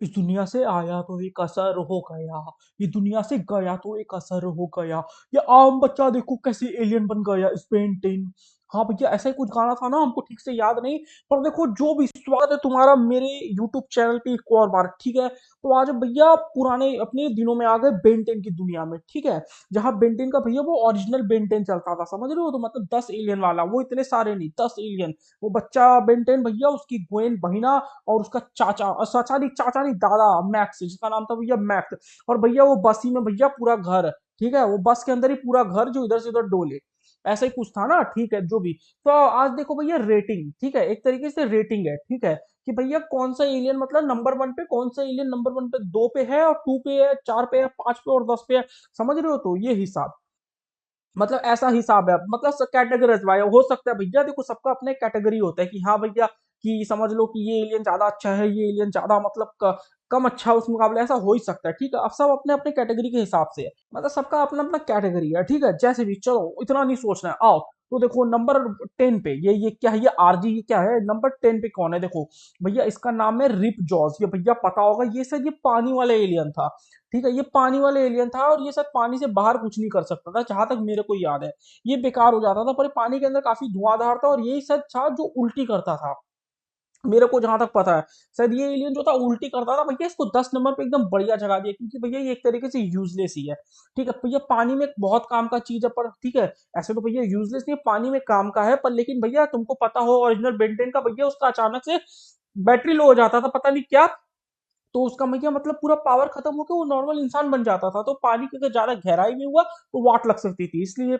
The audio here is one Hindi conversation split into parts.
इस दुनिया से आया तो एक असर हो गया, ये दुनिया से गया तो एक असर हो गया, ये आम बच्चा देखो कैसे एलियन बन गया इस पेंटिंग। हाँ भैया, ऐसा ही कुछ गाना था ना, हमको ठीक से याद नहीं। पर देखो, जो भी स्वागत है तुम्हारा मेरे यूट्यूब चैनल पे एक और बार, ठीक है। तो आज भैया पुराने अपने दिनों में आ गए बेंटेन की दुनिया में, ठीक है। जहाँ बेंटेन का भैया वो ओरिजिनल बेंटेन चलता था, समझ रहे हो, तो मतलब 10 एलियन वाला, वो इतने सारे नहीं, 10 एलियन। वो बच्चा बेंटेन भैया, उसकी ग्वेन बहिना, और उसका चाचा, चाचा नहीं, दादा मैक्स, जिसका नाम था भैया मैक्स। और भैया वो बस ही में भैया पूरा घर, ठीक है, वो बस के अंदर ही पूरा घर जो इधर से उधर डोले, ऐसा ही कुछ था ना, ठीक है, जो भी। तो आज देखो भैया रेटिंग, ठीक है, एक तरीके से रेटिंग है, ठीक है, कि भैया कौन सा एलियन मतलब नंबर वन पे, कौन सा एलियन नंबर वन पे, दो पे है, और टू पे है, चार पे है, पांच पे और 10 पे है। समझ रहे हो, तो ये हिसाब, मतलब ऐसा हिसाब है, मतलब कैटेगराइज भाई हो सकता है भैया, देखो सबका अपना कैटेगरी होता है कि हाँ भैया, कि समझ लो कि ये एलियन ज्यादा अच्छा है, ये एलियन ज्यादा मतलब कम अच्छा है उस मुकाबले, ऐसा हो ही सकता है, ठीक है। अब सब अपने अपने कैटेगरी के हिसाब से है, मतलब सबका अपना अपना कैटेगरी है, ठीक है। जैसे भी चलो, इतना नहीं सोचना है, आओ। तो देखो नंबर 10 पे ये क्या है, ये आरजी, ये क्या है, नंबर 10 पे कौन है, देखो भैया, इसका नाम है रिप जॉज, ये भैया पता होगा, ये शायद ये पानी वाला एलियन था, ठीक है, ये पानी वाले एलियन था, और ये शायद पानी से बाहर कुछ नहीं कर सकता था, जहां तक मेरे को याद है। ये बेकार हो जाता था, पर ये पानी के अंदर काफी धुआंधार था, और यही शायद था जो उल्टी करता था, मेरे को जहां तक पता है। शायद ये एलियन जो था उल्टी करता था भैया, इसको 10 नंबर पे एकदम बढ़िया जगह दिया, क्योंकि भैया ये एक तरीके से यूजलेस ही है, ठीक है भैया। पानी में बहुत काम का चीज है, पर ठीक है, ऐसे तो भैया यूजलेस नहीं है, पानी में काम का है, पर लेकिन भैया तुमको पता हो ओरिजिनल बेंटेन का भैया, उसका अचानक से बैटरी लो हो जाता था, पता नहीं क्या। तो उसका भैया मतलब पूरा पावर खत्म होकर वो नॉर्मल इंसान बन जाता था, तो पानी की अगर ज्यादा गहराई में हुआ तो वाट लग सकती थी, इसलिए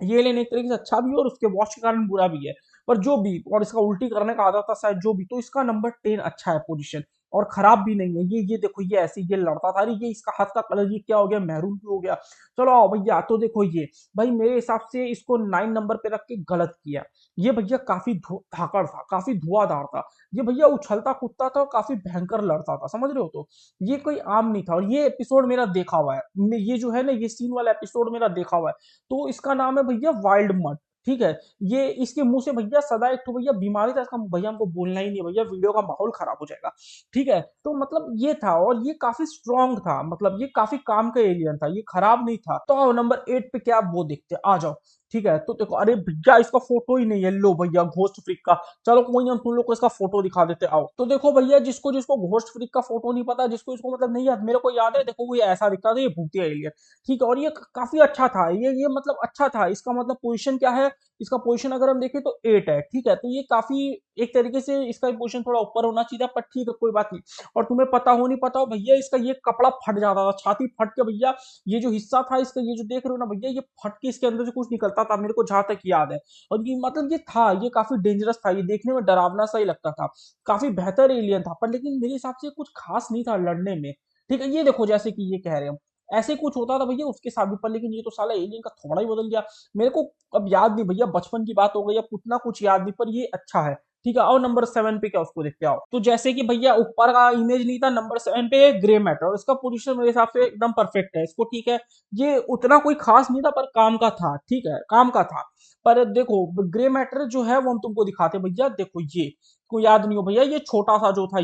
ये लेन एक तरीके से अच्छा भी है, और उसके वॉच के कारण बुरा भी है। पर जो भी, और इसका उल्टी करने का आदत था शायद, जो भी, तो इसका नंबर 10 अच्छा है पोजीशन, और खराब भी नहीं है। ये देखो, ये ऐसे ये लड़ता था, अरे ये इसका हाथ का कलर ये क्या हो गया, मैरून क्यों हो गया। चलो आओ भैया, तो देखो ये, भाई मेरे हिसाब से इसको 9 नंबर पे रख के गलत किया। ये भैया काफी धाकड़ था, काफी धुआंधार था। ये भैया उछलता कूदता था, और काफी भयंकर लड़ता था, समझ रहे हो, तो ये कोई आम नहीं था। और ये एपिसोड मेरा देखा हुआ है, ये जो है ना, ये सीन वाला एपिसोड मेरा देखा हुआ है। तो इसका नाम है भैया वाइल्ड मड, ठीक है। ये इसके मुंह से भैया सदा एक तो भैया बीमारी था, इसका भैया हमको बोलना ही नहीं है भैया, वीडियो का माहौल खराब हो जाएगा, ठीक है। तो मतलब ये था, और ये काफी स्ट्रांग था, मतलब ये काफी काम का एलियन था, ये खराब नहीं था। तो आओ नंबर 8 पे क्या आप वो देखते हैं, आ जाओ। ठीक है, तो देखो, अरे भैया इसका फोटो ही नहीं है, लो भैया घोस्ट फ्रिक का। चलो कोई नहीं, हम तुम लोग को इसका फोटो दिखा देते, आओ। तो देखो भैया, जिसको जिसको घोस्ट फ्रिक का फोटो नहीं पता, जिसको इसको मतलब नहीं याद, मेरे को याद है, देखो वो ऐसा दिखता था, ये भूतिया एलियन, ठीक है। और ये काफी अच्छा था, ये मतलब अच्छा था, इसका मतलब पोजीशन क्या है, इसका पोजीशन अगर हम देखें तो 8 है, ठीक है। तो ये काफी एक तरीके से इसका पोजीशन थोड़ा ऊपर होना चाहिए था, पर ठीक है, कोई बात नहीं। और तुम्हें पता हो नहीं पता हो भैया, इसका ये कपड़ा फट जाता था, छाती फट के भैया, ये जो हिस्सा था इसका, ये जो देख रहे हो ना भैया, ये फट के इसके अंदर से कुछ निकलता था, मेरे को जहां तक याद है। और ये मतलब ये था, ये काफी डेंजरस था, ये देखने में डरावना सा ही लगता था, काफी बेहतर एलियन था, पर लेकिन मेरे हिसाब से कुछ खास नहीं था लड़ने में, ठीक है। ये देखो, जैसे कि ये कह रहे हैं हम, ऐसे कुछ होता था भैया उसके साथ भी, पर लेकिन ये तो साला एलियन का थोड़ा ही बदल गया। मेरे को अब याद नहीं भैया, बचपन की बात हो गई, अब उतना कुछ याद नहीं, पर ये अच्छा है, ठीक है। और नंबर 7 पे क्या, उसको देखते आओ। तो जैसे कि भैया ऊपर का इमेज नहीं था, नंबर 7 पे ग्रे मैटर, और इसका पोजीशन मेरे हिसाब से एकदम परफेक्ट है, इसको, ठीक है। ये उतना कोई खास नहीं था, पर काम का था, ठीक है, काम का था। पर देखो, ग्रे मैटर जो है वो हम तुमको दिखाते हैं भैया, देखो ये को याद नहीं हो भैया, ये छोटा सा जो था,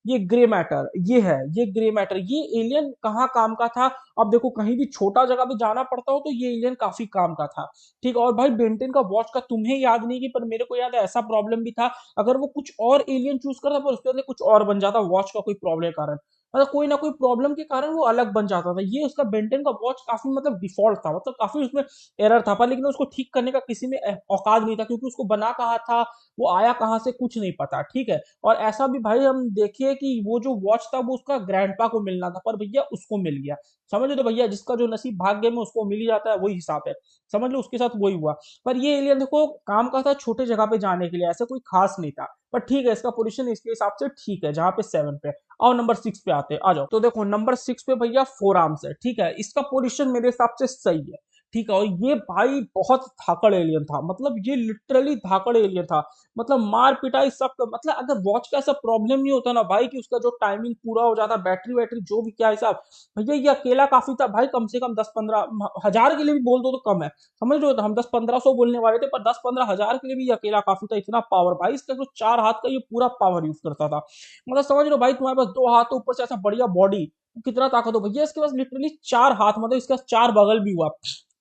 ये ग्रे मैटर, ये है, ये ग्रे मैटर, ये एलियन कहाँ काम का था। अब देखो, कहीं भी छोटा जगह पे जाना पड़ता हो तो ये एलियन काफी काम का था, ठीक है। और भाई बेंटेन का वॉच का तुम्हें याद नहीं, कि पर मेरे को याद है ऐसा प्रॉब्लम भी था, अगर वो कुछ और एलियन चूज करता पर उसके अंदर कुछ और बन जाता, वॉच का कोई प्रॉब्लम के कारण, मतलब कोई ना कोई प्रॉब्लम के कारण वो अलग बन जाता था। ये उसका बेंटेन का वॉच काफी मतलब डिफॉल्ट था, मतलब काफी उसमें एरर था, पर लेकिन उसको ठीक करने का किसी में औकात नहीं था, क्योंकि उसको बना कहाँ था, वो आया कहाँ से, कुछ नहीं पता, ठीक है। और ऐसा भी भाई हम देखिए कि वो जो वॉच था वो उसका ग्रैंडपा को मिलना था, पर भैया उसको मिल गया। समझ लो, तो भैया जिसका जो नसीब भाग्य में उसको मिल ही जाता है, वही हिसाब है। समझ लो उसके साथ वही हुआ। पर ये एलियन देखो काम का था छोटे जगह पे जाने के लिए, ऐसा कोई खास नहीं था। पर ठीक है, इसका पोजीशन इसके हिसाब से ठीक है, जहां पे 7 पे। और नंबर 6 पे आते हैं, आ जाओ। तो देखो नंबर 6 पे भैया फोर आर्म्स है, ठीक है, इसका पोजीशन मेरे हिसाब से सही है, ठीक है, और ये भाई बहुत धाकड़ एलियन था, मतलब ये लिटरली धाकड़ एलियन था। मतलब मार पिटाई सब मतलब अगर वॉच का ऐसा प्रॉब्लम नहीं होता ना भाई कि उसका जो टाइमिंग पूरा हो जाता, बैटरी वैटरी जो भी क्या हिसाब, भैया ये अकेला काफी था भाई। कम से कम 10-15 हजार के लिए भी बोल दो तो कम है, समझ रहे हो। तो हम 10-15 सौ बोलने वाले थे, पर 10-15 हजार के लिए भी ये अकेला काफी था। इतना पावर भाई इसका, जो 4 हाथ का ये पूरा पावर यूज करता था। मतलब समझ रहे हो भाई, तुम्हारे पास 2 हाथ ऊपर से ऐसा बढ़िया बॉडी, कितना ताकत हो भैया इसके पास। लिटरली 4 हाथ, मतलब इसके पास 4 बगल भी हुआ,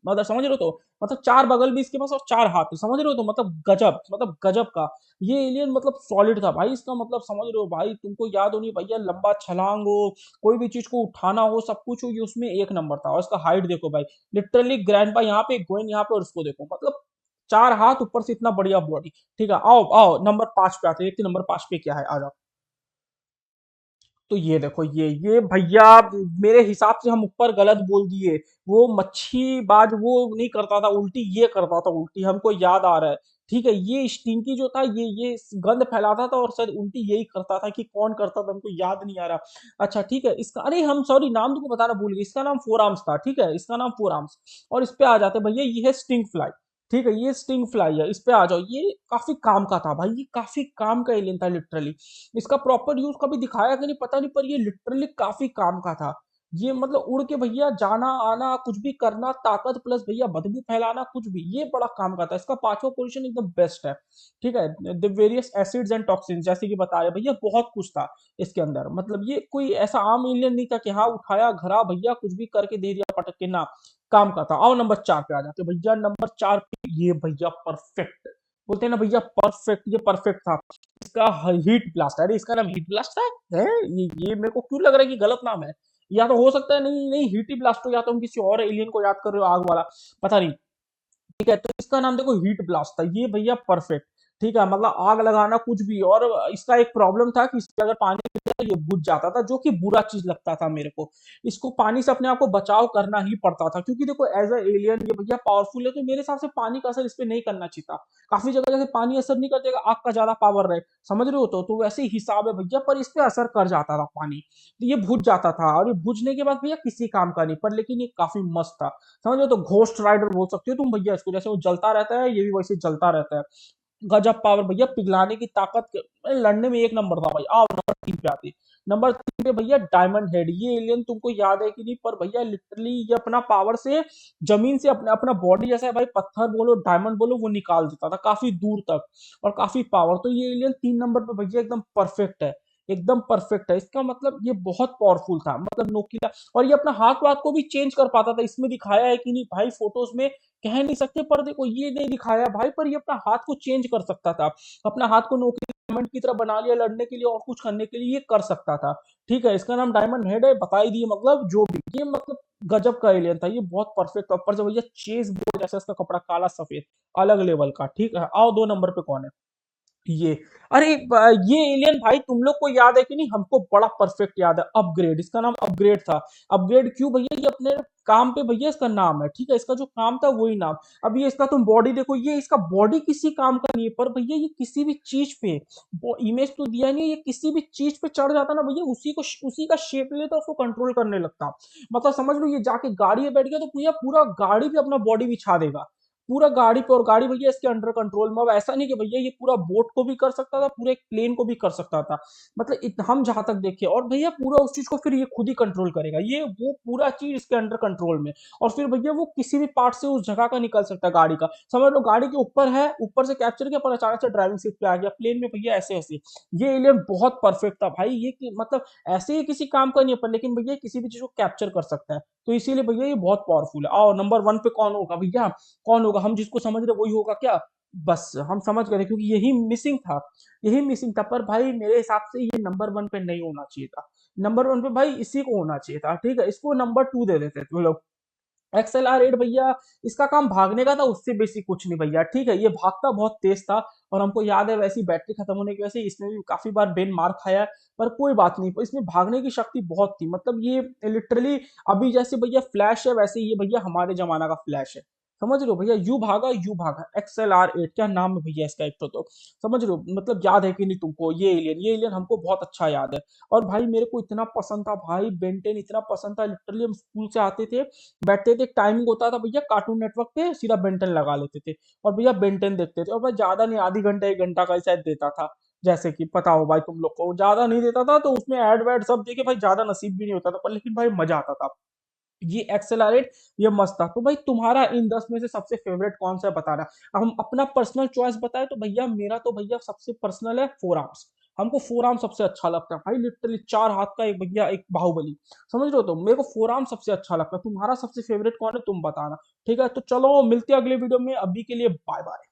मतलब समझ रहे हो। तो मतलब 4 बगल भी इसके पास और 4 हाथ, समझ रहे हो। तो मतलब गजब, मतलब गजब का ये एलियन, मतलब सॉलिड था भाई इसका। मतलब समझ रहे हो भाई, तुमको याद होनी भैया, लंबा छलांग हो, कोई भी चीज को उठाना हो, सब कुछ हो, ये उसमें एक नंबर था। और इसका हाइट देखो भाई, लिटरली ग्रैंडपा यहाँ पे, गोइन यहाँ पे, और इसको देखो, मतलब 4 हाथ ऊपर से इतना बढ़िया बॉडी। ठीक है, आओ आओ नंबर 5 पे आते हैं, देखते नंबर 5 पे क्या है, आ जाओ। तो ये देखो, ये भैया, मेरे हिसाब से हम ऊपर गलत बोल दिए। वो मच्छी बाज वो नहीं करता था उल्टी, ये करता था उल्टी, हमको याद आ रहा है। ठीक है, ये स्टिंकी जो था, ये गंद फैलाता था, और शायद उल्टी यही करता था, कि कौन करता था हमको याद नहीं आ रहा। अच्छा ठीक है, इसका, अरे हम सॉरी, नाम तुमको बताना भूल गए, इसका नाम फोर आर्म्स था। ठीक है, इसका नाम फोर आर्म्स। और इस पे आ जाते भैया, ये है स्टिंग फ्लाई। ठीक है, ये स्टिंग फ्लाई है, इस पे आ जाओ। ये काफी काम का था भाई, ये काफी काम का एलियन था लिटरली। इसका प्रॉपर यूज कभी दिखाया कि नहीं पता नहीं, पर ये लिटरली काफी काम का था। ये मतलब उड़ के भैया जाना आना, कुछ भी करना, ताकत प्लस भैया बदबू फैलाना, कुछ भी, ये बड़ा काम का था। इसका पांचवा पोजीशन एकदम बेस्ट है। ठीक है, the various acids and toxin, जैसे कि बताया भैया, बहुत कुछ था इसके अंदर। मतलब ये कोई ऐसा आम एलियन नहीं था कि हाँ उठाया घरा भैया कुछ भी करके दे दिया पटक के, ना, काम का था। आओ नंबर 4 पे आ जाते भैया। नंबर 4 पे ये भैया परफेक्ट, बोलते हैं ना भैया परफेक्ट, ये परफेक्ट था। इसका हीट ब्लास्ट, अरे इसका नाम हीट ब्लास्ट है ये मेरे को क्यों लग रहा है कि गलत नाम है। या तो हो सकता है, नहीं नहीं, हीट ही ब्लास्ट हो, या तो हम किसी और एलियन को याद कर रहे हो, आग वाला, पता नहीं। ठीक है, तो इसका नाम देखो हीट ब्लास्ट था, ये भैया परफेक्ट। ठीक है, मतलब आग लगाना कुछ भी। और इसका एक प्रॉब्लम था कि इसमें अगर पानी गिर जाए, ये बुझ जाता था, जो कि बुरा चीज लगता था मेरे को। इसको पानी से अपने आप को बचाव करना ही पड़ता था, क्योंकि देखो एज अ एलियन ये भैया पावरफुल है, तो मेरे हिसाब से पानी का असर इस पे नहीं करना चाहिए था। काफी जगह जैसे पानी असर नहीं करते, आग का ज्यादा पावर रहे, समझ रहे हो। तो वैसे ही हिसाब है भैया, पर इस पे असर कर जाता था पानी, तो ये बुझ जाता था। और ये बुझने के बाद भैया किसी काम का नहीं, पर लेकिन ये काफी मस्त था। समझ लो, तो घोस्ट राइडर बोल सकते हो तुम भैया इसको, जैसे वो जलता रहता है, ये भी वैसे जलता रहता है। गजब पावर भैया, पिघलाने की ताकत लड़ने में एक नंबर था भाई। आओ नंबर 3 पे आते। नंबर 3 पे भैया डायमंड हेड, ये एलियन तुमको याद है कि नहीं, पर भैया लिटरली ये अपना पावर से जमीन से अपना अपना बॉडी, जैसा है भाई, पत्थर बोलो डायमंड बोलो, वो निकाल देता था काफी दूर तक, और काफी पावर। तो ये एलियन 3 नंबर पे भैया एकदम परफेक्ट है, एकदम परफेक्ट है। इसका मतलब ये बहुत पावरफुल था, मतलब नोकीला। और ये अपना हाथ वाथ को भी चेंज कर पाता था, इसमें दिखाया है कि नहीं भाई, फोटोज में कह नहीं सकते, पर देखो ये नहीं दिखाया भाई, पर ये अपना हाथ को चेंज कर सकता था। अपना हाथ को नोकीला डायमंड की तरह बना लिया, लड़ने के लिए और कुछ करने के लिए ये कर सकता था। ठीक है, इसका नाम डायमंड हेड है, बता ही दिए, मतलब जो भी ये, मतलब गजब का एलियन था ये, बहुत परफेक्ट। ऊपर से भैया चेस बोर्ड जैसा इसका कपड़ा, काला सफेद, अलग लेवल का। ठीक है, आओ 2 नंबर पे कौन है ये। अरे ये एलियन भाई तुम लोग को याद है कि नहीं, हमको बड़ा परफेक्ट याद है, अपग्रेड। इसका नाम अपग्रेड था। अपग्रेड क्यों भैया, ये अपने काम पे भैया इसका नाम है। ठीक है, इसका जो काम था वही नाम। अब ये इसका तुम बॉडी देखो, ये इसका बॉडी किसी काम का नहीं है, पर भैया ये किसी भी चीज पे, वो इमेज तो दिया नहीं है, ये किसी भी चीज पे चढ़ जाता ना भैया, उसी का शेप लेता, उसको कंट्रोल करने लगता। मतलब समझ लो, ये जाके गाड़ी में बैठ गया तो भैया पूरा गाड़ी पे अपना बॉडी बिछा देगा, पूरा गाड़ी पे। और गाड़ी भैया इसके अंडर कंट्रोल में। अब ऐसा नहीं कि भैया ये पूरा बोट को भी कर सकता था, पूरे एक प्लेन को भी कर सकता था, मतलब हम जहां तक देखे। और भैया पूरा उस चीज को फिर ये खुद ही कंट्रोल करेगा, ये वो पूरा चीज इसके अंडर कंट्रोल में। और फिर भैया वो किसी भी पार्ट से उस जगह का निकल सकता है, गाड़ी का। समझ लो गाड़ी के ऊपर है, ऊपर से कैप्चर किया, पर अचानक से ड्राइविंग सीट पे आ गया, प्लेन में भैया ऐसे ऐसे। ये एलियन बहुत परफेक्ट था भाई, ये मतलब ऐसे ही किसी काम का नहीं है, पर लेकिन भैया किसी भी चीज को कैप्चर कर सकता है। तो इसीलिए भैया ये बहुत पावरफुल है। और नंबर 1 पे कौन होगा भैया, कौन होगा, हम जिसको समझ रहे वही होगा क्या। बस हम समझ गए थे, क्योंकि यही मिसिंग था, यही मिसिंग था। पर भाई मेरे हिसाब से ये नंबर 1 पे नहीं होना चाहिए था। नंबर 1 पे भाई इसी को होना चाहिए था। ठीक है, इसको नंबर 2 दे देते थे लोग। XLR8 भैया, इसका काम भागने का था, उससे बेसिक कुछ नहीं भैया। ठीक है, ये भागता बहुत तेज था, और हमको याद है वैसी बैटरी खत्म होने की वजह से इसमें भी काफी बार बेन मार खाया है। पर कोई बात नहीं, इसमें भागने की शक्ति बहुत थी, मतलब ये लिटरली अभी जैसे भैया फ्लैश है, वैसे ये भैया हमारे जमाना का फ्लैश है। समझ रहे हो भैया, यू भागा XLR8, क्या नाम है भैया इसका, एक तो समझ रहे हो, मतलब याद है कि नहीं तुमको ये एलियन हमको बहुत अच्छा याद है। और भाई मेरे को इतना पसंद था भाई, बेंटेन इतना पसंद था, लिटरली हम स्कूल से आते थे, बैठते थे, टाइमिंग होता था भैया कार्टून नेटवर्क पे, सीधा बेंटेन लगा लेते थे और भैया बेंटेन देखते थे। और भाई ज्यादा नहीं, आधी घंटा 1 घंटा का ही शायद देता था, जैसे कि पता हो भाई तुम लोग को, ज्यादा नहीं देता था, तो उसमें एड वैड सब देखे भाई, ज्यादा नसीब भी नहीं होता था, पर लेकिन भाई मजा आता था। ये एक्सेलरेट, ये मस्त था। तो भाई तुम्हारा इन 10 में से सबसे फेवरेट कौन सा है बताना। अब हम अपना पर्सनल चॉइस बताए तो भैया मेरा तो भैया सबसे पर्सनल है फोर आर्म्स। हमको फोर आर्म सबसे अच्छा लगता है भाई, लिटरली 4 हाथ का एक भैया, एक बाहुबली, समझ रहे हो, तो मेरे को फोर आर्म सबसे अच्छा लगता है। तुम्हारा सबसे फेवरेट कौन है तुम बताना। ठीक है, तो चलो मिलते हैं अगले वीडियो में, अभी के लिए बाय बाय।